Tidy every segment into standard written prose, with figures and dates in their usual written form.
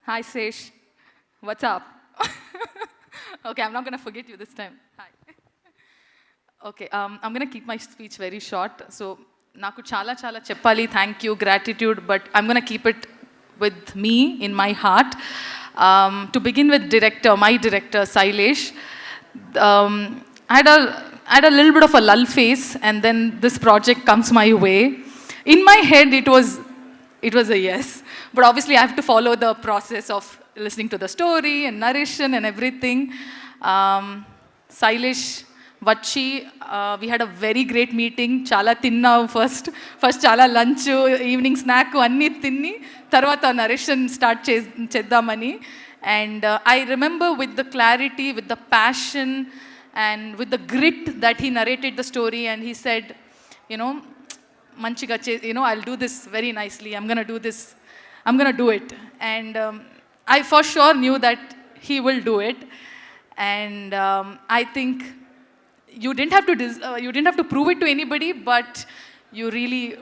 Hi, Sesh. What's up? Okay, I'm not going to forget you this time. Hi. Okay, I'm going to keep my speech very short. So, naku chala chala cheppali, thank you, gratitude, but I'm going to keep it with me in my heart. To begin with my director, Sailesh, I had a little bit of a lull phase, and then this project comes my way. In my head, it was a yes, but obviously I have to follow the process of listening to the story and narration and everything. Sailesh, Vachi, we had a very great meeting. Chala tinna first chala lunch, evening snack, anni tinni, tarvata narration start cheddamani. And I remember with the clarity, with the passion, and with the grit that he narrated the story, and he said, you know, manchiga, I'll do this very nicely. I'm going to do this. I'm going to do it. And I for sure knew that he will do it. And I think you didn't have to prove it to anybody, but you really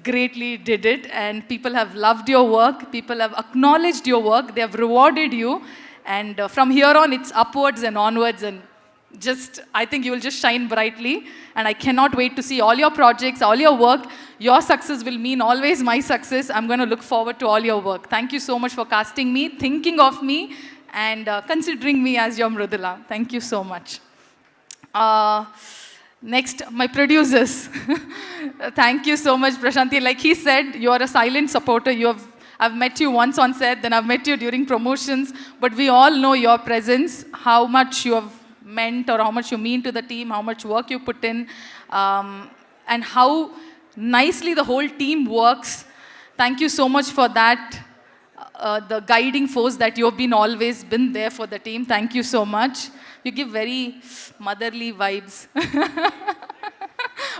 greatly did it. And people have loved your work. People have acknowledged your work. They have rewarded you. And from here on, it's upwards and onwards, and I think you will just shine brightly, and I cannot wait to see all your projects, all your work. Your success will mean always my success. I'm going to look forward to all your work. Thank you so much for casting me, thinking of me, and considering me as your Mrudula. Thank you so much. Next, my producers. Thank you so much, Prashanti. Like he said, you are a silent supporter. I've met you once on set, then I've met you during promotions, but we all know your presence, how much you have meant or how much you mean to the team, how much work you put in, and how nicely the whole team works. Thank you so much for that. The guiding force that you've always been there for the team. Thank you so much. You give very motherly vibes.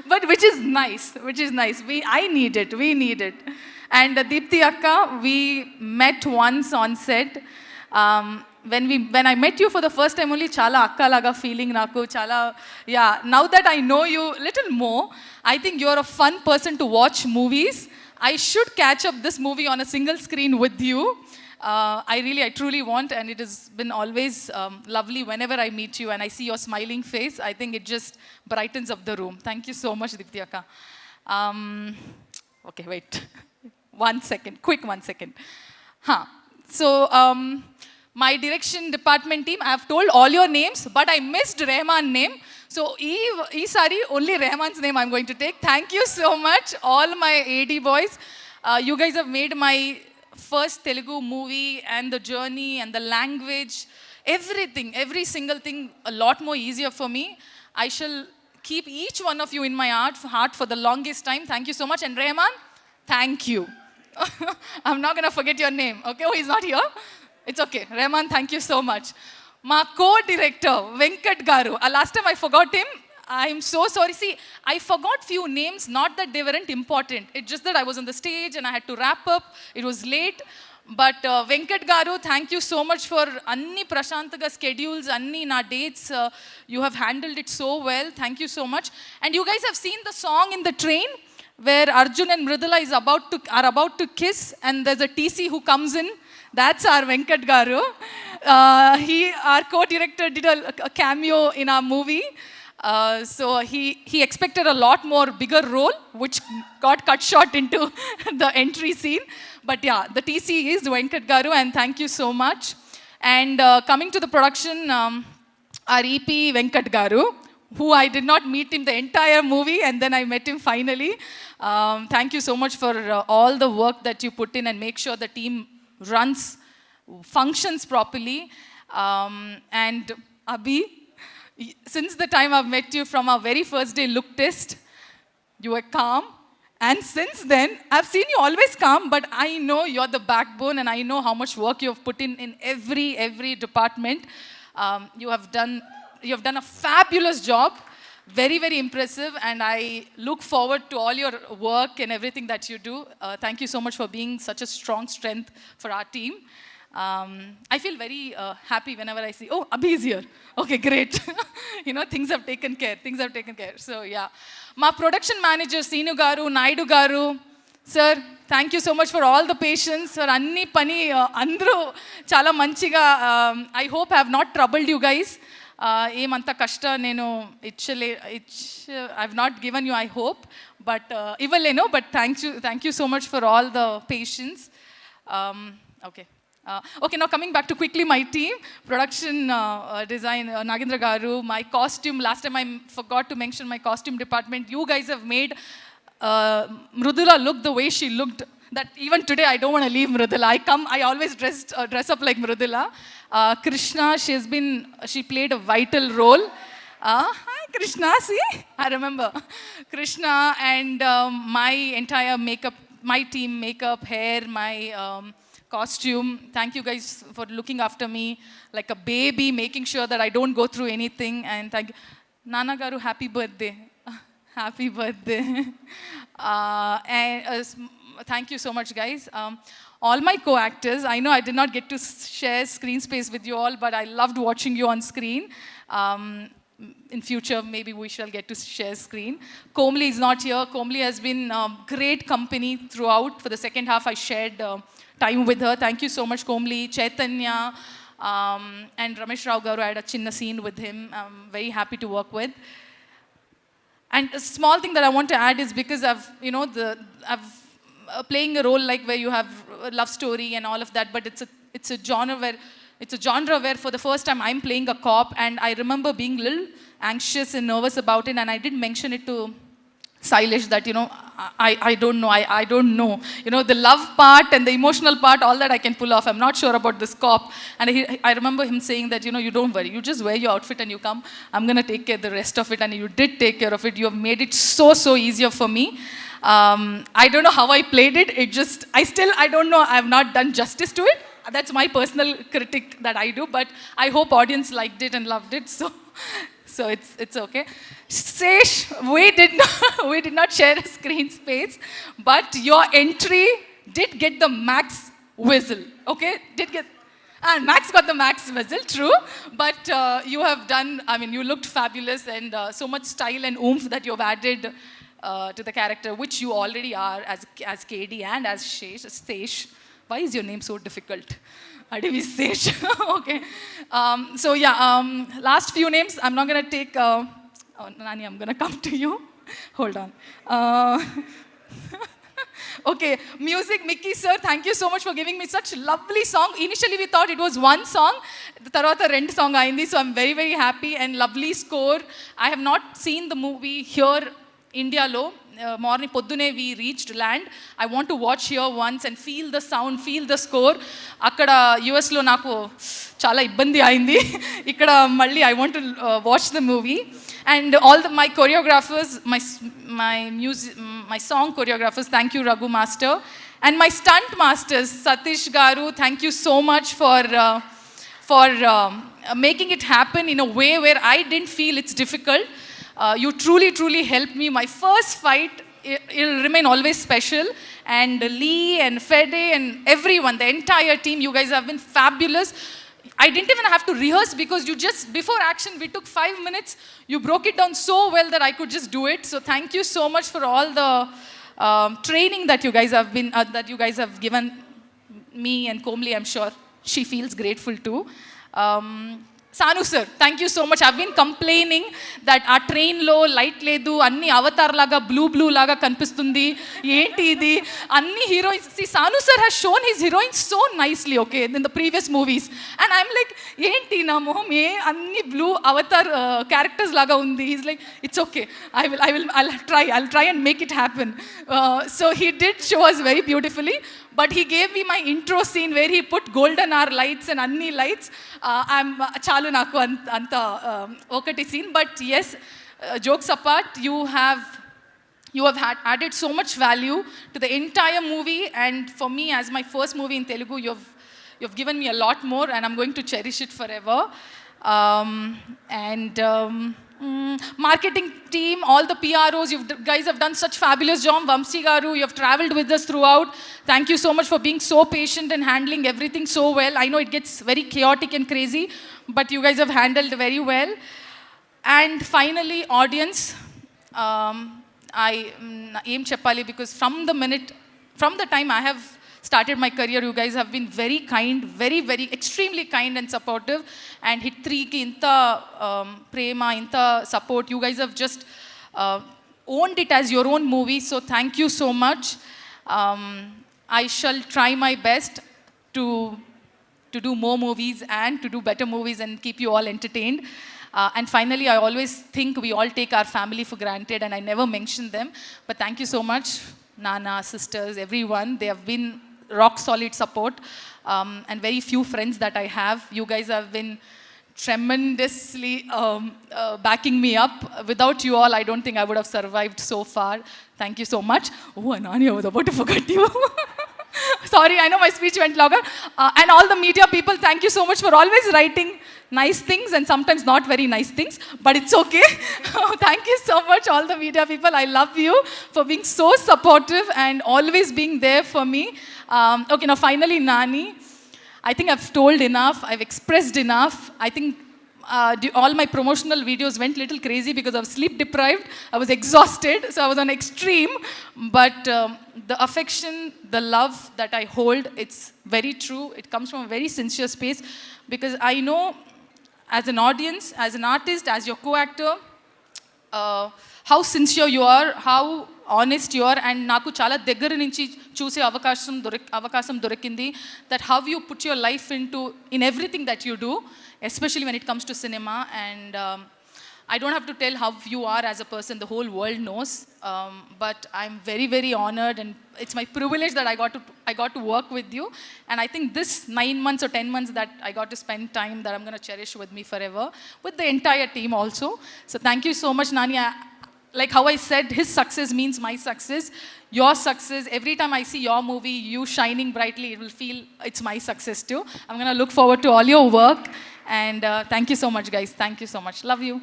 But which is nice. I need it. We need it. And Deepthi Akka, we met once on set. When I met you for the first time only, chala akka laga feeling naku, chala, yeah. Now that I know you little more, I think you're a fun person to watch movies. I should catch up this movie on a single screen with you. I truly want, and it has been always lovely whenever I meet you and I see your smiling face. I think it just brightens up the room. Thank you so much, Deepthi Akka. Okay, wait. 1 second, quick 1 second. So, my direction department team, I have told all your names, but I missed Rehman's name. So, Sari, only Rehman's name I'm going to take. Thank you so much, all my AD boys. You guys have made my first Telugu movie and the journey and the language, everything, every single thing, a lot more easier for me. I shall keep each one of you in my heart for the longest time. Thank you so much. And Rehman, thank you. I'm not going to forget your name. Okay, oh, he's not here. It's okay. Rehman, thank you so much. My co-director, Venkat Garu. Last time I forgot him. I'm so sorry. See, I forgot few names, not that they weren't important. It's just that I was on the stage and I had to wrap up. It was late. But Venkat Garu, thank you so much for Anni Prashantaga schedules, Anni na dates. You have handled it so well. Thank you so much. And you guys have seen the song in the train where Arjun and Mridula are about to kiss, and there's a TC who comes in. That's our Venkat Garu. Our co-director, did a cameo in our movie. So he expected a lot more bigger role, which got cut short into the entry scene. But yeah, the TC is Venkat Garu, and thank you so much. And coming to the production, our EP, Venkat Garu, who I did not meet him the entire movie, and then I met him finally. Thank you so much for all the work that you put in and make sure the team functions properly. And Abhi, since the time I've met you from our very first day look test, you were calm. And since then, I've seen you always calm, but I know you're the backbone, and I know how much work you have put in every department. You have done a fabulous job. Very, very impressive, and I look forward to all your work and everything that you do. Thank you so much for being such a strong strength for our team. I feel very happy whenever I see, oh, Abhi is here. Okay, great. Things have taken care. So, yeah. My production manager, Seenu Garu, Naidu Garu, sir thank you so much for all the patience sir. అన్ని పని అందరూ చాలా మంచిగా, I hope have not troubled you guys. ఏమంత కష్ట నేను I have not given you, I hope, but ఇవ్వలేను. But thank you so much for all the patience. Okay. Okay, now coming back to quickly my team, production design, Nagendra Garu, my costume, last time I forgot to mention my costume department. You guys have made Mrudula look the way she looked, that even today I don't want to leave Mrudula. I always dress up like Mrudula. Krishna, she played a vital role. Hi Krishna, see? I remember. Krishna and my entire makeup, my team, makeup, hair, my costume. Thank you guys for looking after me like a baby, making sure that I don't go through anything. And thank you. Nana Garu, happy birthday. Happy birthday. Thank you so much, guys. All my co-actors, I know I did not get to share screen space with you all, but I loved watching you on screen. In future, maybe we shall get to share screen. Komli is not here. Komli has been great company throughout. For the second half, I shared time with her. Thank you so much, Komli. Chaitanya and Ramesh Rao Garu, I had a chinna scene with him. I'm very happy to work with. And a small thing that I want to add is because I've playing a role like where you have a love story and all of that, but it's a genre where for the first time I'm playing a cop, and I remember being a little anxious and nervous about it, and I did mention it to Sailesh that, I don't know, I don't know. The love part and the emotional part, all that I can pull off. I'm not sure about this cop. And I remember him saying that, you don't worry. You just wear your outfit and you come. I'm going to take care of the rest of it. And you did take care of it. You have made it so easier for me. I don't know how I played it. I don't know. I have not done justice to it. That's my personal critic that I do. But I hope audience liked it and loved it. So it's okay. Sesh, we did not share a screen space, but your entry did get the max whistle. Okay, and Max got the max whistle, true. But you have done. I mean, you looked fabulous, and so much style and oomph that you have added to the character, which you already are as KD and as Sesh. Why is your name so difficult? Adivi Sesh. Okay. So yeah, last few names. I'm not going to take... Nani, I'm going to come to you. Hold on. Okay, music, Mickey sir, thank you so much for giving me such lovely song. Initially we thought it was one song. The tarvata rendu song ayindi, so I'm very happy, and lovely score. I have not seen the movie here, India lo. Morning poddune we reached land. I want to watch here once and feel the sound, feel the score. Akkada US lo naku chala ibbandi ayindi. Ikkada malli I want to watch the movie. And all my choreographers, my song choreographers, thank you Raghu Master. And my stunt masters, Satish Garu, thank you so much for making it happen in a way where I didn't feel it's difficult. You truly helped me. My first fight, it'll remain always special. And Lee and Fede and everyone, the entire team, you guys have been fabulous. I didn't even have to rehearse because you just, before action, we took 5 minutes. You broke it down so well that I could just do it. So thank you so much for all the training that you guys have given me and Komli. I'm sure she feels grateful too. Sanu sir, thank you so much. I've been complaining that our train lo light ledu, anni avatar laga blue laga kanipistundi, enti idi, anni heroines. See, Sanu sir has shown his heroines so nicely, okay, in the previous movies, and I'm like, enti na moham anni blue avatar characters laga undi. He's like, it's okay, I'll try and make it happen. So he did show us very beautifully. But he gave me my intro scene where he put golden hour lights and anni lights. I'm chalu naku anta okati scene. But yes, jokes apart, you have added so much value to the entire movie. And for me, as my first movie in Telugu, you've given me a lot more, and I'm going to cherish it forever. Marketing team, all the PROs, you guys have done such fabulous job. Vamsi Garu, you have traveled with us throughout. Thank you so much for being so patient and handling everything so well. I know it gets very chaotic and crazy, but you guys have handled very well. And finally, audience, I aim Cheppali, because from the minute from the time I have started my career, you guys have been very kind, very, very, extremely kind and supportive. And Hit 3 ki inta prema, inta support. You guys have just owned it as your own movie. So thank you so much. I shall try my best to do more movies and to do better movies and keep you all entertained. And finally, I always think we all take our family for granted, and I never mention them. But thank you so much, Nana, sisters, everyone. They have been rock solid support, and very few friends that I have. You guys have been tremendously backing me up. Without you all, I don't think I would have survived so far. Thank you so much. Oh, Anani, I was about to forget you. Sorry, I know my speech went longer. And all the media people, thank you so much for always writing nice things and sometimes not very nice things, but it's okay. Thank you so much, all the media people. I love you for being so supportive and always being there for me. Okay, now finally, Nani. I think I've told enough, I've expressed enough. I think all my promotional videos went a little crazy because I was sleep deprived. I was exhausted, so I was on extreme. But the affection, the love that I hold, it's very true. It comes from a very sincere space, because I know as an audience, as an artist, as your co-actor, how sincere you are, how honest you are, and నాకు చాలా దగ్గర నుంచి చూసే అవకాశం దొరికింది, that how you put your life into in everything that you do, especially when it comes to cinema. And I don't have to tell how you are as a person, the whole world knows. But I'm very, very honored, and it's my privilege that I got to work with you. And I think this 9 months or 10 months that I got to spend time, that I'm going to cherish with me forever, with the entire team also. So thank you so much, Nani. Like how I said, his success means my success. Your success, every time I see your movie, you shining brightly, it will feel it's my success too. I'm going to look forward to all your work. And thank you so much, guys. Thank you so much. Love you.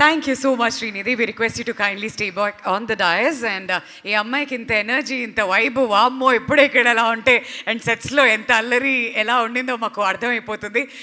Thank you so much, Srinidhi. We request you to kindly stay back on the dais. And ఈ అమ్మాయికి ఇంత energy, ఇంత vibe, వామ్మో ఎప్పుడు ఎక్కడ ఎలా ఉంటే and సెట్స్లో ఎంత అల్లరి ఎలా ఉండిందో మాకు అర్థమైపోతుంది.